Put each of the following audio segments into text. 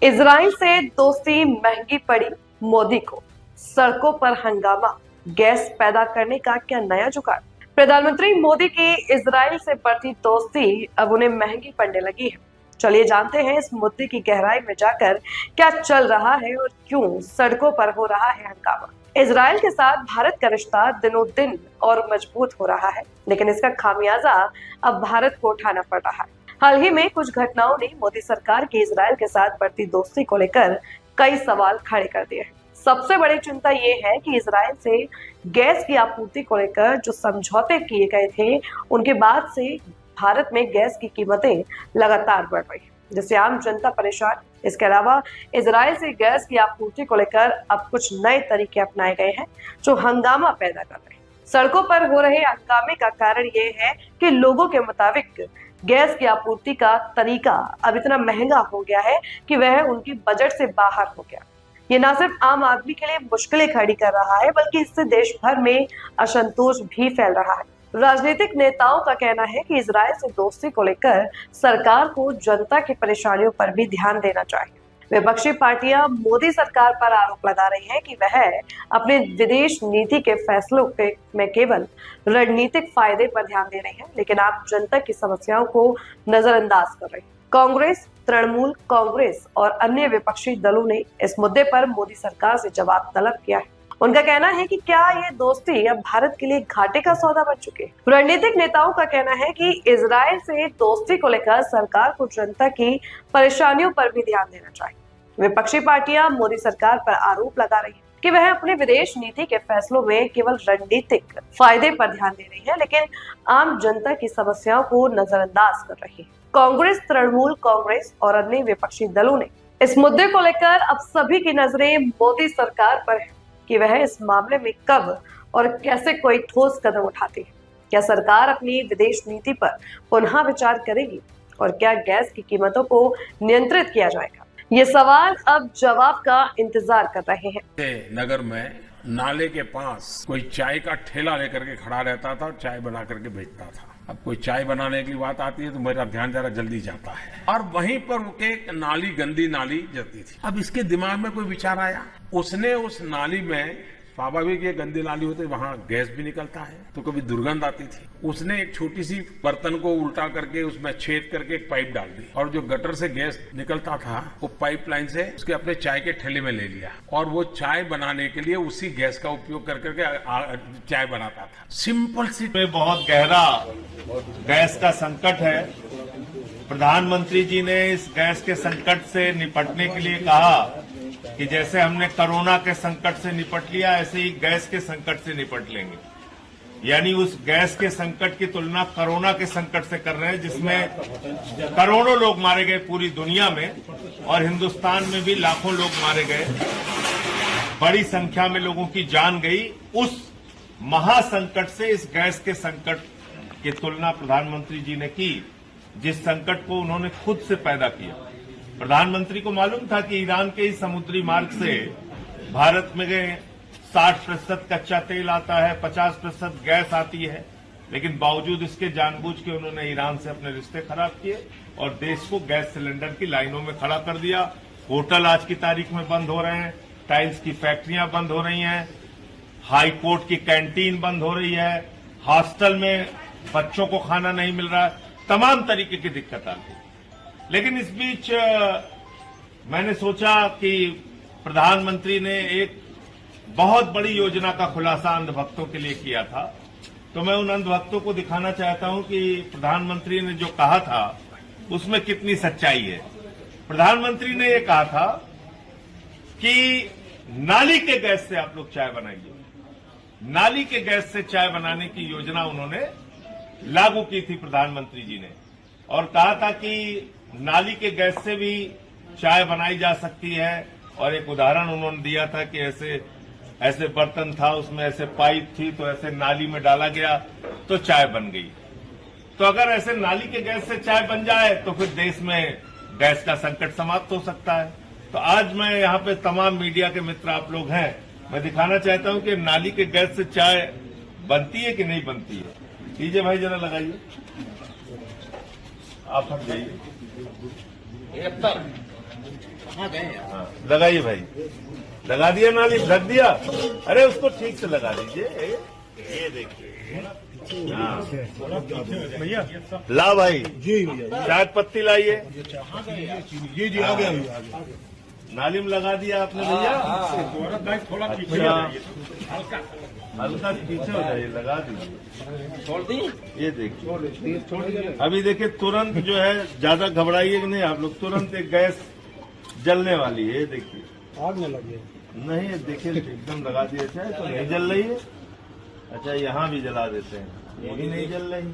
Israel से दोस्ती महंगी पड़ी मोदी को, सड़कों पर हंगामा, गैस पैदा करने का क्या नया जुगाड़। प्रधानमंत्री मोदी की इजराइल से बढ़ती दोस्ती अब उन्हें महंगी पड़ने लगी है। चलिए जानते हैं इस मुद्दे की गहराई में जाकर क्या चल रहा है और क्यों सड़कों पर हो रहा है हंगामा। इजराइल के साथ भारत का रिश्ता दिनों दिन और मजबूत हो रहा है, लेकिन इसका खामियाजा अब भारत को उठाना पड़ रहा है। हाल ही में कुछ घटनाओं ने मोदी सरकार की इजराइल के साथ बढ़ती दोस्ती को लेकर कई सवाल खड़े कर दिए हैं। सबसे बड़ी चिंता ये है कि इजराइल से गैस की आपूर्ति को लेकर जो समझौते किए गए थे, उनके बाद से भारत में गैस की कीमतें लगातार बढ़ रही हैं, जिससे आम जनता परेशान। इसके अलावा इजराइल से गैस की आपूर्ति को लेकर अब कुछ नए तरीके अपनाए गए हैं जो हंगामा पैदा कर रहे हैं। सड़कों पर हो रहे हंगामे का कारण ये है कि लोगों के मुताबिक गैस की आपूर्ति का तरीका अब इतना महंगा हो गया है कि वह उनकी बजट से बाहर हो गया। ये न सिर्फ आम आदमी के लिए मुश्किलें खड़ी कर रहा है, बल्कि इससे देश भर में असंतोष भी फैल रहा है। राजनीतिक नेताओं का कहना है कि इजराइल से दोस्ती को लेकर सरकार को जनता की परेशानियों पर भी ध्यान देना चाहिए। विपक्षी पार्टियां मोदी सरकार पर आरोप लगा रही हैं कि वह अपने विदेश नीति के फैसलों में केवल रणनीतिक फायदे पर ध्यान दे रही है, लेकिन आम जनता की समस्याओं को नजरअंदाज कर रही है। कांग्रेस, तृणमूल कांग्रेस और अन्य विपक्षी दलों ने इस मुद्दे पर मोदी सरकार से जवाब तलब किया है। उनका कहना है कि क्या ये दोस्ती अब भारत के लिए घाटे का सौदा बन चुकी है। रणनीतिक नेताओं का कहना है कि इजराइल से दोस्ती को लेकर सरकार को जनता की परेशानियों पर भी ध्यान देना चाहिए। विपक्षी पार्टियां मोदी सरकार पर आरोप लगा रही है कि वह अपने विदेश नीति के फैसलों में केवल रणनीतिक फायदे पर ध्यान दे रही है, लेकिन आम जनता की समस्याओं को नजरअंदाज कर रही है। कांग्रेस, तृणमूल कांग्रेस और अन्य विपक्षी दलों ने इस मुद्दे को लेकर अब सभी की नजरें मोदी सरकार पर है कि वह इस मामले में कब और कैसे कोई ठोस कदम उठाती है। क्या सरकार अपनी विदेश नीति पर पुनः विचार करेगी और क्या गैस की कीमतों को नियंत्रित किया जाएगा? ये सवाल अब जवाब का इंतजार कर रहे हैं। नगर में नाले के पास कोई चाय का ठेला लेकर के खड़ा रहता था और चाय बना करके बेचता था। अब कोई चाय बनाने की बात आती है तो मेरा ध्यान जरा जल्दी जाता है और वहीं पर एक नाली, गंदी नाली जाती थी। अब इसके दिमाग में कोई विचार आया, उसने उस नाली में, स्वाभाविक ये गंदी नाली होती है, वहां गैस भी निकलता है तो कभी दुर्गंध आती थी। उसने एक छोटी सी बर्तन को उल्टा करके उसमें छेद करके एक पाइप डाल दी और जो गटर से गैस निकलता था वो पाइपलाइन से उसके अपने चाय के ठेले में ले लिया और वो चाय बनाने के लिए उसी गैस का उपयोग कर करके चाय बनाता था। सिंपल सी। में बहुत गहरा गैस का संकट है। प्रधानमंत्री जी ने इस गैस के संकट से निपटने के लिए कहा कि जैसे हमने कोरोना के संकट से निपट लिया, ऐसे ही गैस के संकट से निपट लेंगे। यानी उस गैस के संकट की तुलना कोरोना के संकट से कर रहे हैं, जिसमें करोड़ों लोग मारे गए पूरी दुनिया में और हिंदुस्तान में भी लाखों लोग मारे गए, बड़ी संख्या में लोगों की जान गई। उस महासंकट से इस गैस के संकट की तुलना प्रधानमंत्री जी ने की, जिस संकट को उन्होंने खुद से पैदा किया। प्रधानमंत्री को मालूम था कि ईरान के इस समुद्री मार्ग से भारत में 60% कच्चा तेल आता है, 50% गैस आती है, लेकिन बावजूद इसके जानबूझ के उन्होंने ईरान से अपने रिश्ते खराब किए और देश को गैस सिलेंडर की लाइनों में खड़ा कर दिया। होटल आज की तारीख में बंद हो रहे हैं, टाइल्स की फैक्ट्रियां बंद हो रही हैं, हाई कोर्ट की कैंटीन बंद हो रही है, हॉस्टल में बच्चों को खाना नहीं मिल रहा है, तमाम तरीके की दिक्कत आती है। लेकिन इस बीच मैंने सोचा कि प्रधानमंत्री ने एक बहुत बड़ी योजना का खुलासा अंधभक्तों के लिए किया था, तो मैं उन अंधभक्तों को दिखाना चाहता हूं कि प्रधानमंत्री ने जो कहा था उसमें कितनी सच्चाई है। प्रधानमंत्री ने ये कहा था कि नाली के गैस से आप लोग चाय बनाइए। नाली के गैस से चाय बनाने की योजना उन्होंने लागू की थी प्रधानमंत्री जी ने, और कहा था कि नाली के गैस से भी चाय बनाई जा सकती है। और एक उदाहरण उन्होंने दिया था कि ऐसे बर्तन था, उसमें ऐसे पाइप थी, तो ऐसे नाली में डाला गया तो चाय बन गई। तो अगर ऐसे नाली के गैस से चाय बन जाए तो फिर देश में गैस का संकट समाप्त हो सकता है। तो आज मैं यहाँ पे तमाम मीडिया के मित्र आप लोग हैं, मैं दिखाना चाहता हूँ कि नाली के गैस से चाय बनती है कि नहीं बनती है। लीजिए भाई, जरा लगाइए, आप हट जाइए। हाँ, लगाइए भाई, लगा दिया नाली, ढक दिया। अरे उसको ठीक से लगा दीजिए। ये देखिए, हाँ भैया ला भाई, जी भैया चाय पत्ती लाइए। जी जी आ गया भैया। नाली में लगा दिया आपने भैया। थोड़ा अच्छा, हल्का पीछे हो जाइए, लगा दीजिए। छोड़ दी, ये देखिए। अभी देखिए तुरंत जो है, ज्यादा घबराइए कि नहीं आप लोग, तुरंत एक गैस जलने वाली है। ये देखिए, आग न लगे। नहीं देखिए एकदम लगा दिया। अच्छा तो नहीं जल रही है। अच्छा यहाँ भी जला देते हैं, ये भी नहीं जल रही।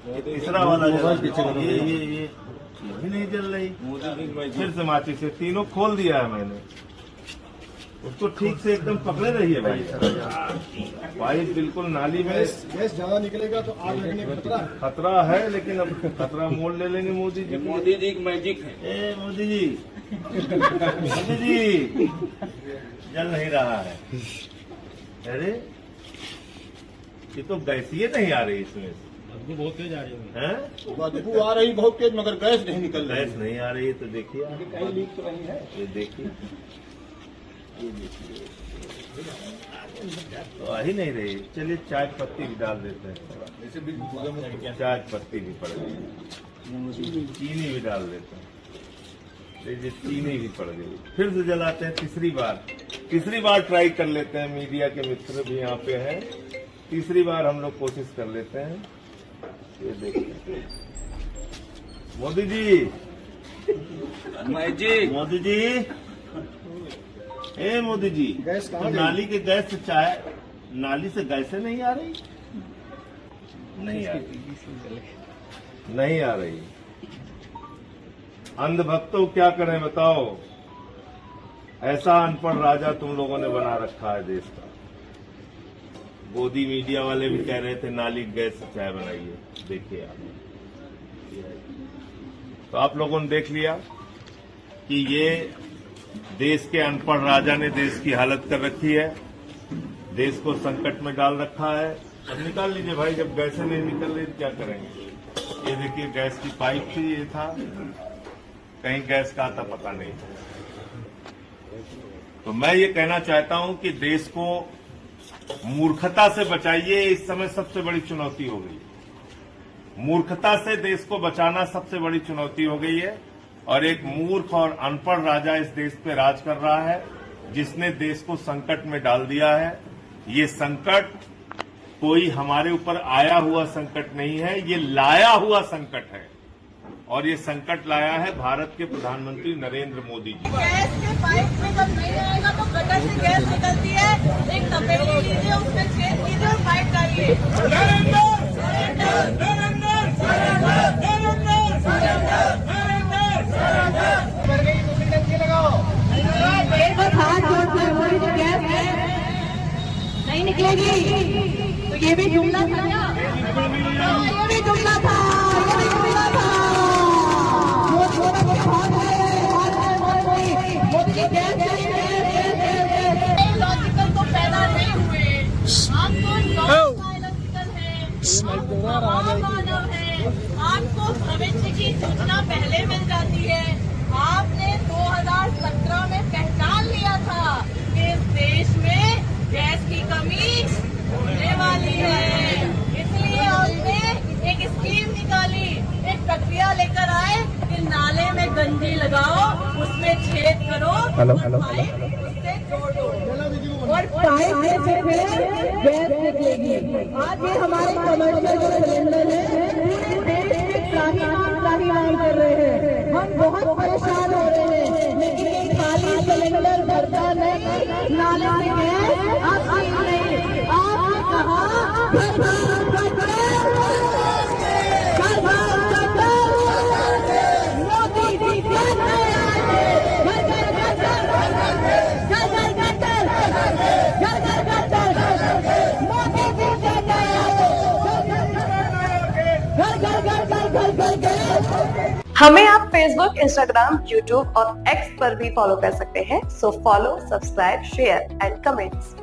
ये तीसरा वाला जला, ये भी नहीं जल रही। फिर से माचिस से तीनों खोल दिया है मैंने। उसको ठीक से एकदम पकड़े रहिए भाई। पाइप बिल्कुल नाली में। गैस ज्यादा निकलेगा तो आग लगने का खतरा है, लेकिन अब खतरा मोड़ ले लेंगे मोदी जी। मोदी जी की मैजिक है। ए मोदी जी, मोदी जी जल नहीं रहा है। अरे ये तो गैसीय नहीं आ रही इसमें से। बदबू बहुत तेज आ रही है, बदबू आ रही बहुत तेज, मगर गैस नहीं निकल रही। गैस नहीं आ रही है। तो देखिए, कहीं लीक तो नहीं है। ये देखिए, ये देखिए, तो आ ही नहीं रही। चलिए चाय पत्ती भी डाल देते हैं थोड़ा। चाय पत्ती भी पड़ गई, चीनी भी डाल देते हैं। ये चीनी भी पड़ गई। फिर से जलाते हैं तीसरी बार ट्राई कर लेते हैं। मीडिया के मित्र भी यहाँ पे हैं। तीसरी बार हम लोग कोशिश कर लेते हैं। ये देखिए मोदी जी, मैजिक। मोदी जी, ए मोदी जी, गैस कहाँ तो गई? नाली के गैस से चाय, नाली से गैसें नहीं आ रही? नहीं आ रही, नहीं आ रही। अंधभक्तों क्या करें बताओ। ऐसा अनपढ़ राजा तुम लोगों ने बना रखा है देश का। गोदी मीडिया वाले भी कह रहे थे नाली गैस से चाय बनाइए। देखिए आप, तो आप लोगों ने देख लिया कि ये देश के अनपढ़ राजा ने देश की हालत कर रखी है, देश को संकट में डाल रखा है। अब निकाल लीजिए भाई, जब गैसें नहीं निकल रही तो क्या करेंगे। ये देखिए गैस की पाइप थी, ये था, कहीं गैस का आता पता नहीं। तो मैं ये कहना चाहता हूं कि देश को मूर्खता से बचाइए। इस समय सबसे बड़ी चुनौती हो गई है। मूर्खता से देश को बचाना सबसे बड़ी चुनौती हो गई है। और एक मूर्ख और अनपढ़ राजा इस देश पे राज कर रहा है, जिसने देश को संकट में डाल दिया है। ये संकट कोई हमारे ऊपर आया हुआ संकट नहीं है, ये लाया हुआ संकट है। और ये संकट लाया है भारत के प्रधानमंत्री नरेंद्र मोदी जी। गैस के पाइप में जब नहीं आएगा तो गटर से गैस निकलती है। एक तपेली लीजिए, उसमें छेद कीजिए और पाइप डालिए। एक बार हाथ जोड़कर बोली जो गैस है नहीं निकलेगी तो ये भी जुमला था ना, ये भी जुमला था, ये भी जुमला था। लॉजिकल तो पैदा नहीं हुए, आपको लॉजिकल है, मानव है, आपको भविष्य की सूचना पहले मिल जाती है। आपने 2017 में पहचान लिया था कि इस देश में गैस की कमी होने वाली है, इसलिए आपने एक स्कीम निकाली, एक प्रक्रिया लेकर आए कि नाले में गंजी लगाओ, उसमें छेद करो और पाइप उससे जोड़ दो और पाइप से फिर गैस निकलेगी। आज ये हमारे कमर्शियल जो सिलेंडर है पूरे देश में शाही नाम कर रहे हैं। हम बहुत परेशान हो रहे हैं, लेकिन ये खाली सिलेंडर भरता नहीं, नाले से गैस आती नहीं। आपने कहा मोदी जी हमें आप फेसबुक, इंस्टाग्राम, यूट्यूब और एक्स पर भी फॉलो कर सकते हैं। So follow, subscribe, share and comments.